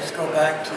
let's go back to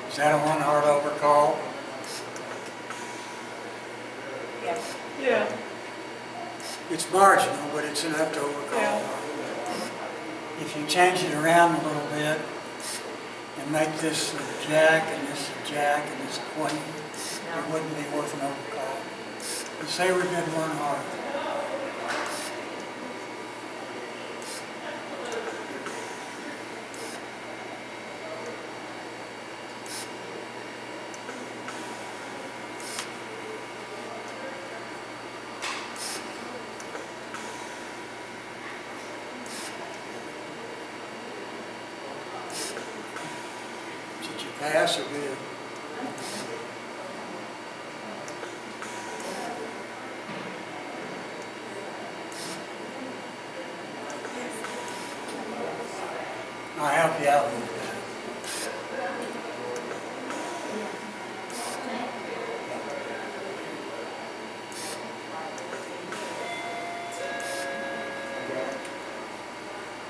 is that a one-heart overcall? Yes. Yeah. It's marginal, but it's enough to overcall. Yeah. If you change it around a little bit and make this a jack and this a jack and this a queen, it wouldn't be worth an overcall. You say we did one heart. Did you pass or good? I'll help you out with that.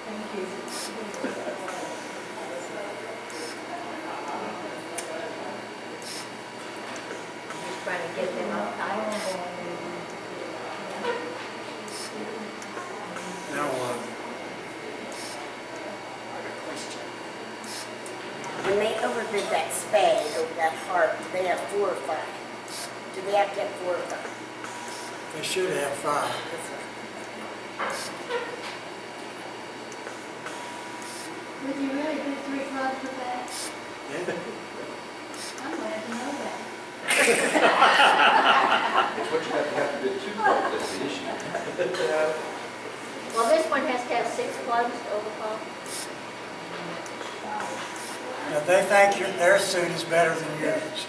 Thank you. Just trying to get them up tight. Now, When they overdid that spade over that heart, do they have 4 or 5? Do they have to have 4 or 5? they should have 5. Would you really do 3 clubs with that? Yeah. I'm glad to know that. It's what you have to do 2 clubs, that's the issue. Well, this one has to have 6 clubs to overcall. Now, they think their suit is better than yours,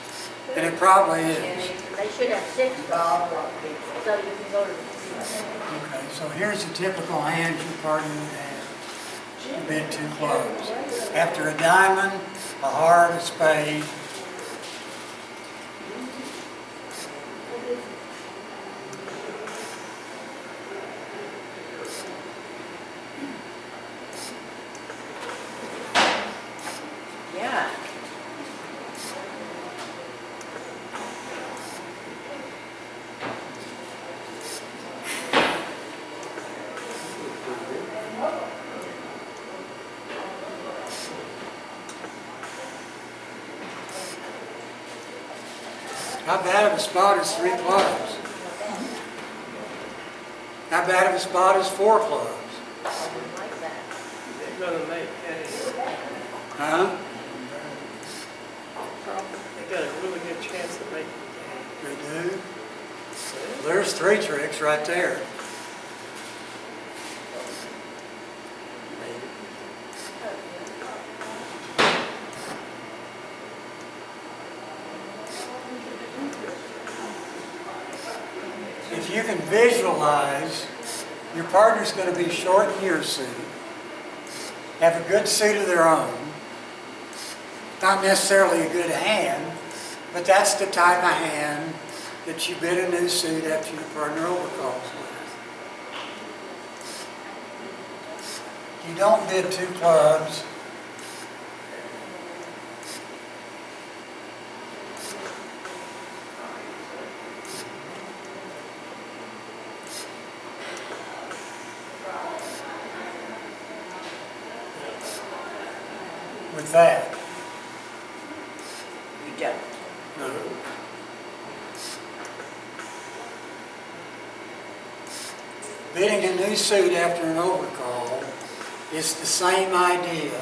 and it probably is. They should have 6 clubs, so you can go to the Okay, so here's a typical hand your partner would have. You bid 2 clubs. After a diamond, a heart, a spade. Yeah. How bad of a spot is 3 clubs? How bad of a spot is 4 clubs? Like that. They're gonna make a Huh? problem. They got a really good chance of making They do? There's 3 tricks right there. If you can visualize, your partner's going to be short in your suit, have a good suit of their own, not necessarily a good hand, but that's the type of hand that you bid a new suit after your partner overcalls with. You don't bid 2 clubs. With that. You don't. No. Bidding a new suit after an overcall is the same idea.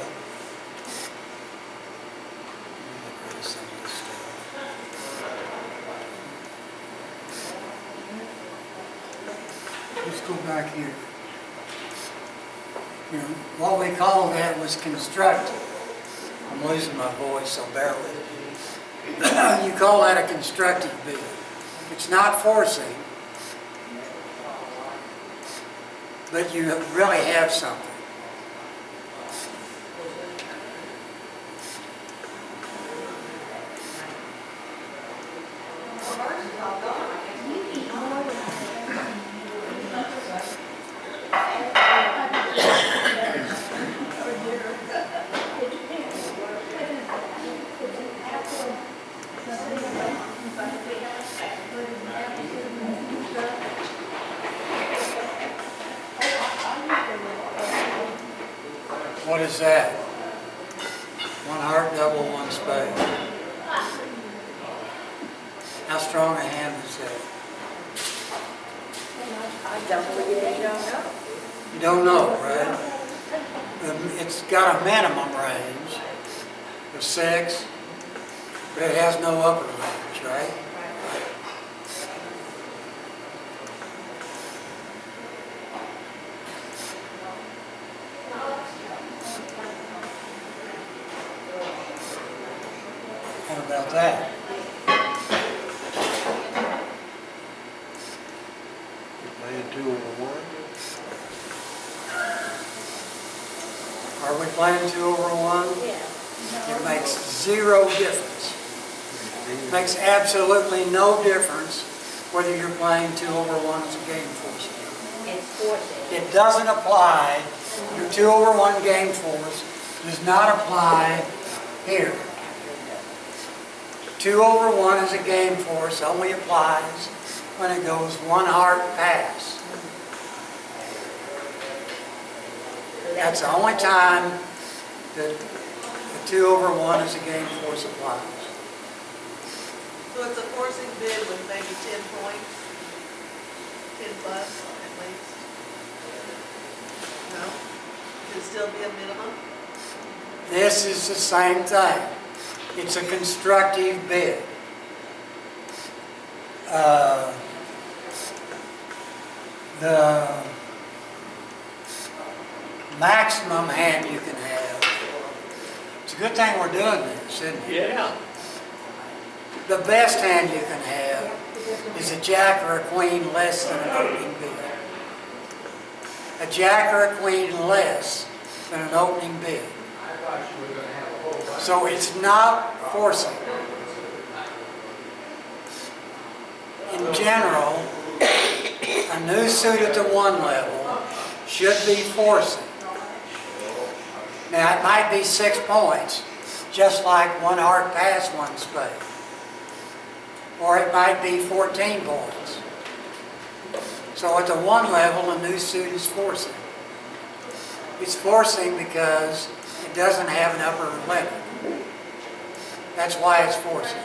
Let's go back here. You know, what we call that was constructive. I'm losing my voice, so bear with me. You call that a constructive bid. It's not forcing, but you really have something. What is that? One heart, double, one spade. How strong a hand is that? I don't really don't know. You don't know, right? It's got a minimum range of 6, but it has no upper range, right? How about that? Playing 2-over-1. Are we playing 2-over-1? Yeah. It makes 0 difference. Makes absolutely no difference whether you're playing 2-over-1 as a game force. It's forcing. It doesn't apply, your 2-over-1 game force does not apply here. 2-over-1 as a game force only applies when it goes one heart pass. That's the only time that the 2-over-1 as a game force applies. So it's a forcing bid with maybe 10 points, 10 plus at least? No? Could it still be a minimum? This is the same thing. It's a constructive bid. The maximum hand you can have. It's a good thing we're doing this, isn't it? Yeah. The best hand you can have is a jack or a queen less than an opening bid. A jack or a queen less than an opening bid. So it's not forcing. In general, a new suit at the 1 level should be forcing. Now it might be 6 points, just like one heart pass, one spade. Or it might be 14 points. So at the 1 level, a new suit is forcing. It's forcing because it doesn't have an upper limit. That's why it's forcing.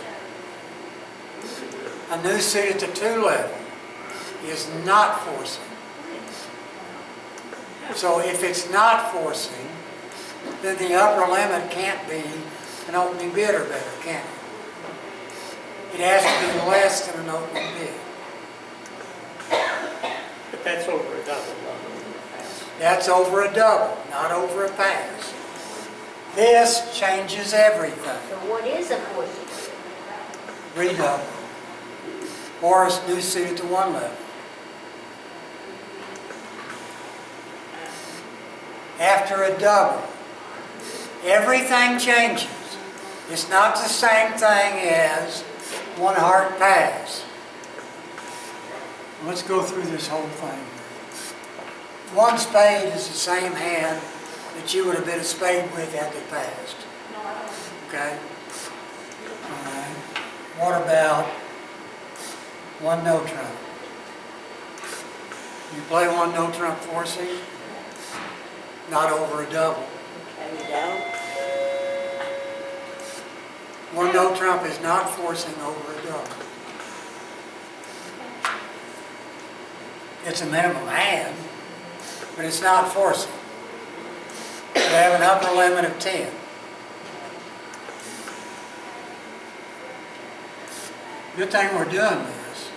A new suit at the 2 level is not forcing. So if it's not forcing, then the upper limit can't be an opening bid or better, can it? It has to be less than an opening bid. But that's over a double. That's over a double, not over a pass. This changes everything. So what is a forcing? Redouble. Or a new suit at the 1 level. After a double, everything changes. It's not the same thing as one heart pass. Let's go through this whole thing. One spade is the same hand that you would have bid a spade with had they passed. Okay? All right. What about one no trump? You play one no trump forcing, not over a double. And you don't? One no trump is not forcing over a double. It's a minimum hand, but it's not forcing. They have an upper limit of 10. Good thing we're doing this.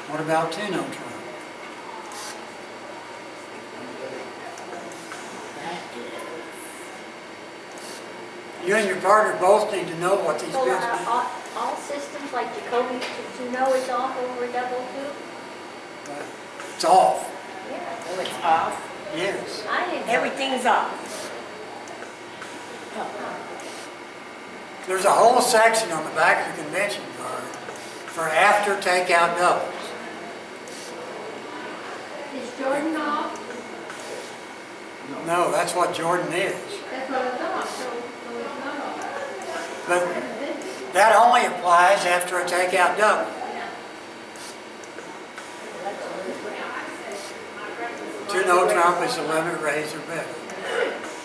What about 2 no trump? You and your partner both need to know what these So bids are mean. all systems like Jacoby, to know it's off over double two? It's off, Yeah. Oh, it's off? yes. I didn't know. Everything's off. There's a whole section on the back of the convention card for after takeout doubles. Is Jordan off? No, that's what Jordan is. That's what I thought, so it's not off. But that only applies after a takeout double. Two no trump is a limit raise or better.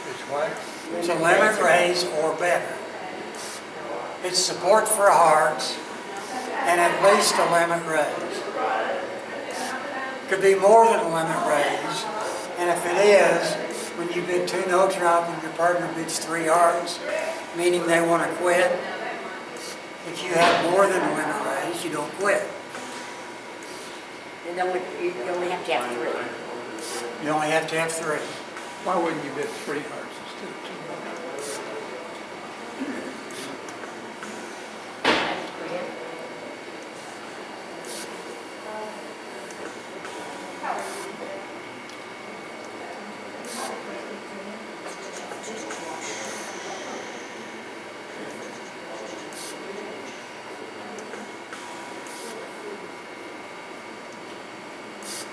It's what? It's a limit raise or better. It's support for hearts and at least a limit raise. Could be more than a limit raise, and if it is, when you bid two no trump and your partner bids three hearts, meaning they want to quit, if you have more than a limit raise, you don't quit. And then you only have to have 3. You only have to have three. Why wouldn't you bid 3 hearts instead of 2?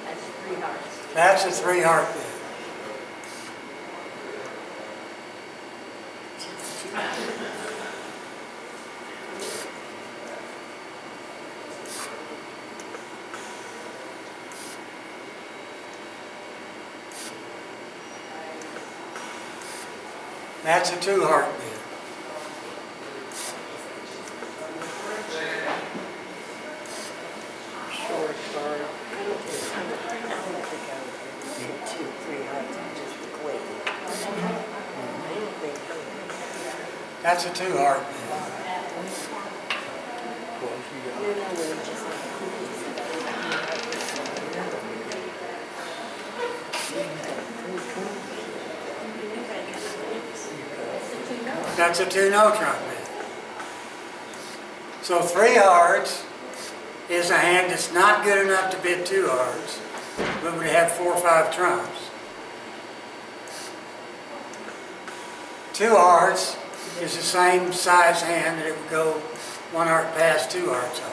That's 3 hearts. That's a three heart bid. That's a two heart bid. Short, sorry. I don't think I would do 2, 3 hearts and just quit. I don't think. That's a two heart bid. Close you got. No, we're just. That's a two no trump bid. So three hearts is a hand that's not good enough to bid two hearts, but would have 4 or 5 trumps. Two hearts is the same size hand that it would go 1 heart past 2 hearts on.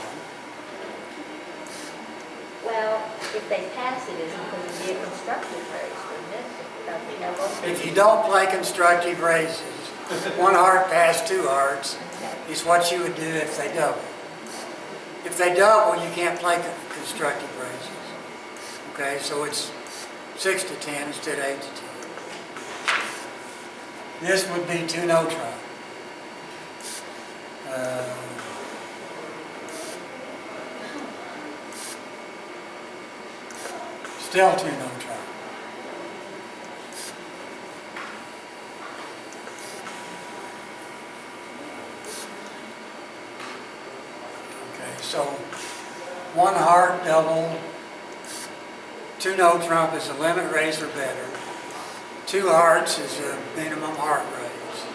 Well, if they pass it, it's going to be a constructive raise, wouldn't it? If you don't play constructive raises, 1 heart past 2 hearts is what you would do if they double. If they double, you can't play constructive raises. Okay, so it's 6 to 10 instead of 8 to 10. This would be two no trump. Still two no trump. Okay, so 1 heart double, two no trump is a limit raise or better. 2 hearts is a minimum heart raise.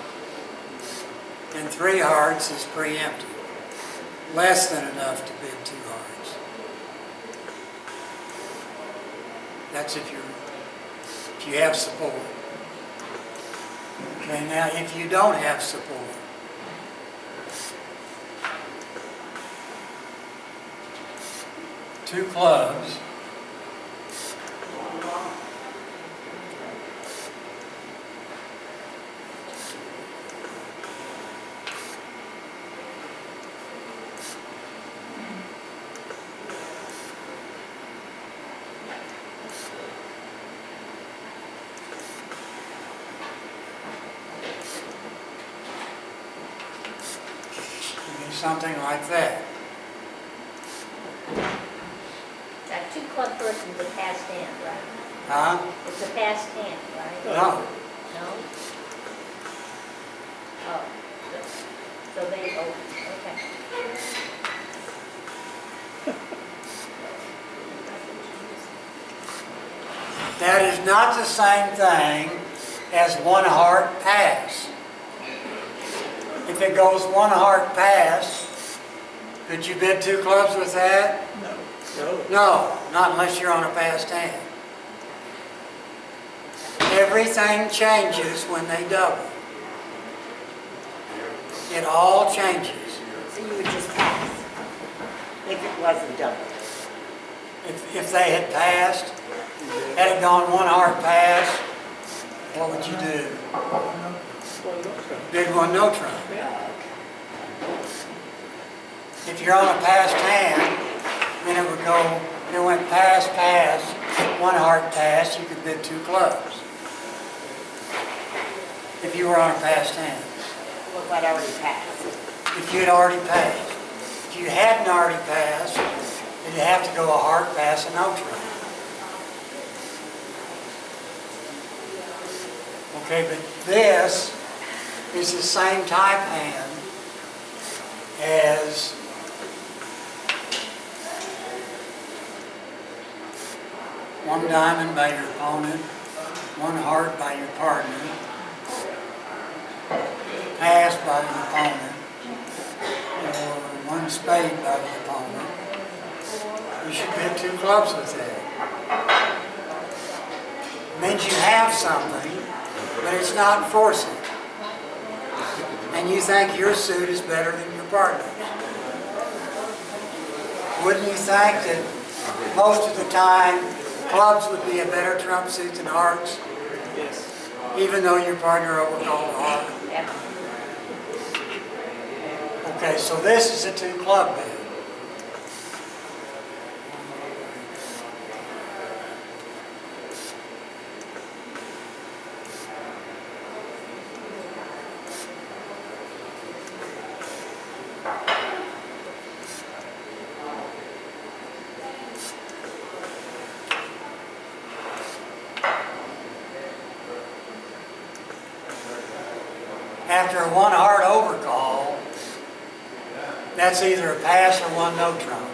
And 3 hearts is preemptive. Less than enough to bid 2 hearts. That's if you have support. Okay, now if you don't have support, two clubs, something like that. That 2 club person's a passed hand, right? Huh? It's a passed hand, right? No. No? Oh, so they, oh, okay. That is not the same thing as 1 heart pass. if it goes one heart past, could you bid 2 clubs with that? No. No, not unless you're on a passed hand. Everything changes when they double. It all changes. So you would just pass if it wasn't double. If they had passed, had it gone one heart past, what would you do? Well, no, sir. Bid 1 no trump. Yeah. If you're on a passed hand, then it would go, if it went pass, 1 heart pass, you could bid 2 clubs. If you were on a passed hand. Well, what already passed. If you had already passed. If you hadn't already passed, then you have to go a heart pass and no trump. Okay, but this is the same type hand as one diamond by your opponent, 1 heart by your partner, pass by the opponent, or 1 spade by the opponent. You should bid 2 clubs with that. It means you have something, but it's not forcing. And you think your suit is better than your partner's. Wouldn't you think that most of the time clubs would be a better trump suit than hearts? Yes. Even though your partner overcalled the heart? Yeah. Okay, so this is a 2 club bid. After a 1 heart overcall, that's either a pass or 1 no trump.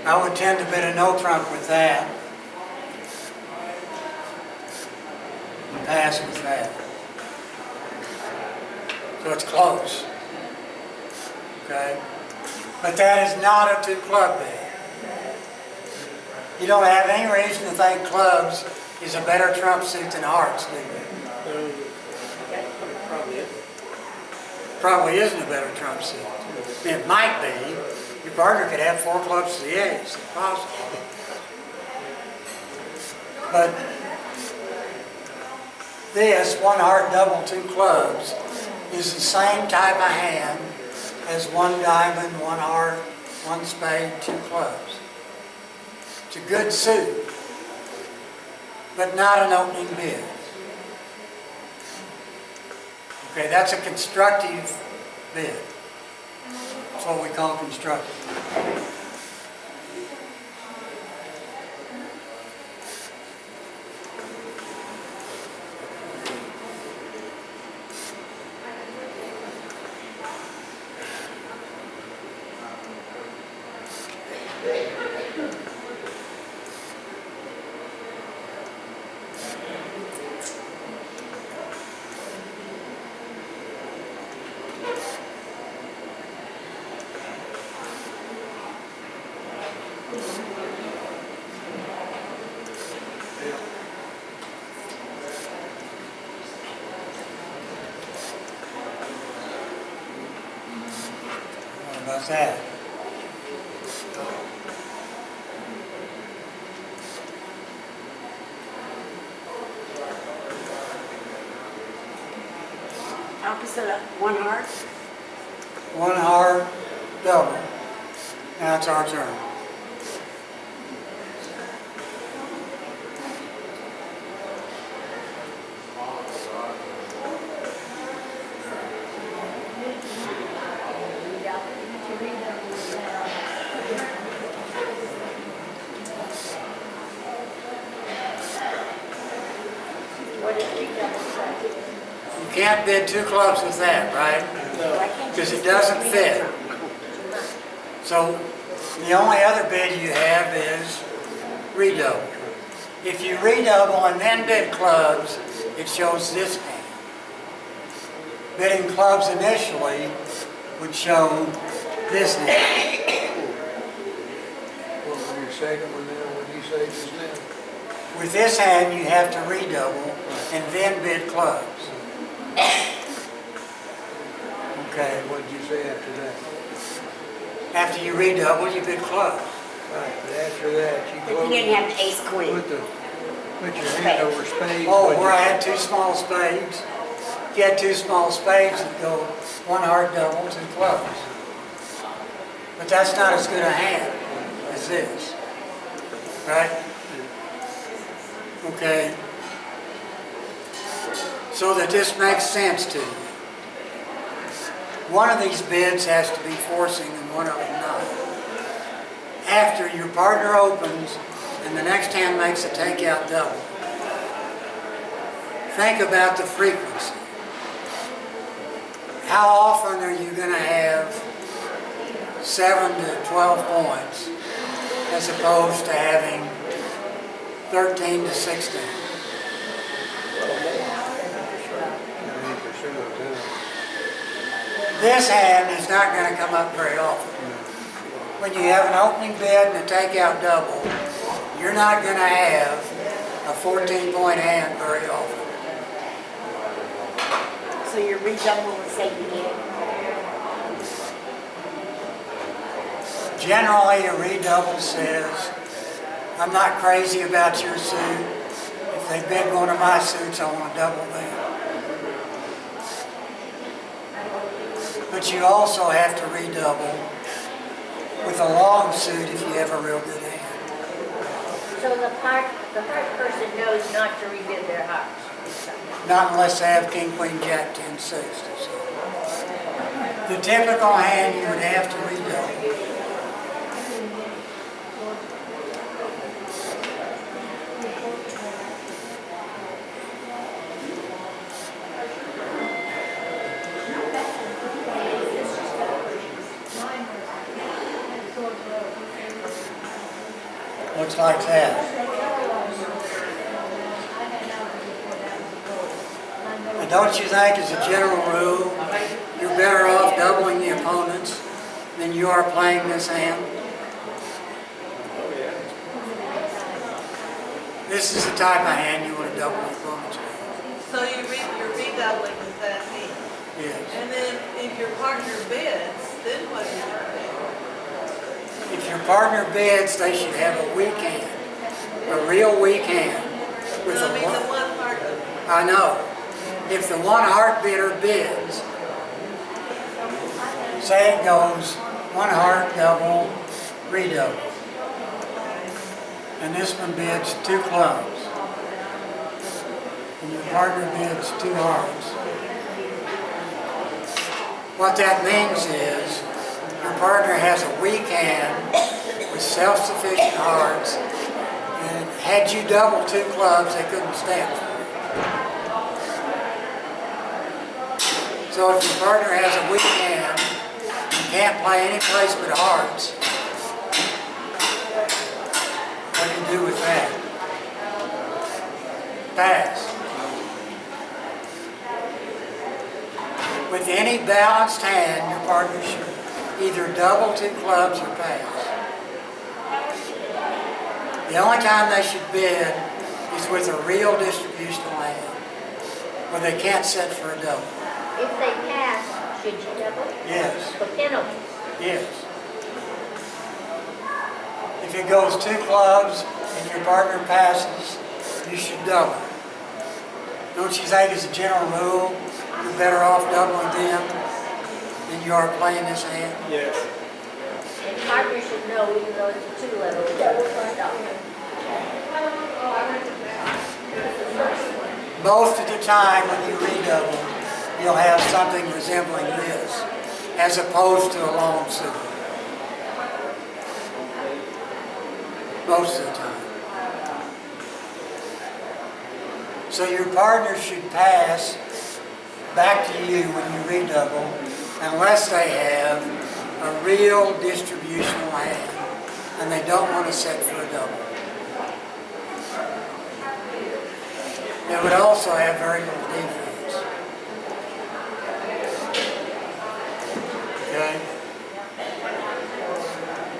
I would tend to bid a no trump with that. And pass with that. So it's close. Okay? But that is not a 2 club bid. You don't have any reason to think clubs is a better trump suit than hearts, do you? No. Probably is. Probably isn't a better trump suit. It might be. Your partner could have 4 clubs to the ace, if possible. But this, 1 heart double 2 clubs, is the same type of hand as 1 diamond, 1 heart, 1 spade, 2 clubs. It's a good suit, but not an opening bid. Okay, that's a constructive bid. That's what we call constructive. What about that? Opposite of 1 heart? 1 heart double. Now it's our turn. What did we double say? You can't bid 2 clubs with that, right? Why can't you Because it just doesn't do fit. trump? So the only other bid you have is redouble. If you redouble and then bid clubs, it shows this hand. Bidding clubs initially would show this hand. What was your second one now? What did you say just now? With this hand, you have to redouble and then bid clubs. Okay. What did you say after that? After you redouble, you bid clubs. Right, but after that, you But close. you didn't have the ace queen. Put your hand over spades. Oh, what'd where you- I had two small spades. If you had two small spades, it'd go one hard double, two clubs. But that's not as good a hand as this, right? Okay. So that this makes sense to you. One of these bids has to be forcing and one of them not. After your partner opens and the next hand makes a takeout double, think about the frequency. How often are you going to have 7 to 12 points as opposed to having 13 to 16? 90% of the time. This hand is not going to come up very often. When you have an opening bid and a takeout double, you're not going to have a 14-point hand very often. So you're redoubling the same again. Generally, a redouble says, I'm not crazy about your suit. If they bid one of my suits, I want to double them. But you also have to redouble with a long suit if you have a real good hand. So the heart person knows not to rebid their hearts. Not unless they have king, queen, jack, 10, 6. The typical hand you would have to redouble. Looks like that. And don't you think, as a general rule, you're better off doubling the opponents than you are playing this hand? Oh, yeah. This is the type of hand you want to double the opponents with. So you're redoubling with that hand. Yes. And then if your partner bids, then what do you do? If your partner bids, they should have a weak hand, a real weak hand. With So I mean, the a one partner. I know. If the one heart bidder bids, say it goes one heart double, redouble. And this one bids two clubs. And your partner bids two hearts. What that means is your partner has a weak hand with self-sufficient hearts, and had you double two clubs, they couldn't stand for it. So if your partner has a weak hand, you can't play any place but hearts, what do you do with that? Pass. With any balanced hand, your partner should either double two clubs or pass. The only time they should bid is with a real distributional hand, where they can't set for a double. If they pass, should you double? Yes, For penalties. yes. If it goes two clubs and your partner passes, you should double. Don't you think, as a general rule, you're better off doubling them than you are playing this hand? Yes. And partners should know, even though it's a two level, double or double. Most of the time when you redouble, you'll have something resembling this, as opposed to a long suit. Most of the time. So your partner should pass back to you when you redouble, unless they have a real distributional hand, and they don't want to set for a double. They would also have very little defense.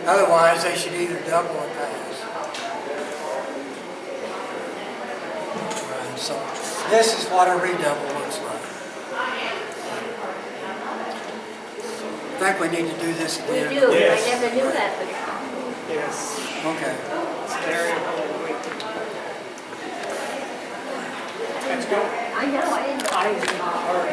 Otherwise, they should either double or pass. Right, so this is what a redouble looks like. I think we need to do this We again. do, I Yes. never knew that before. Yes, Okay. it's very important. I know, I didn't.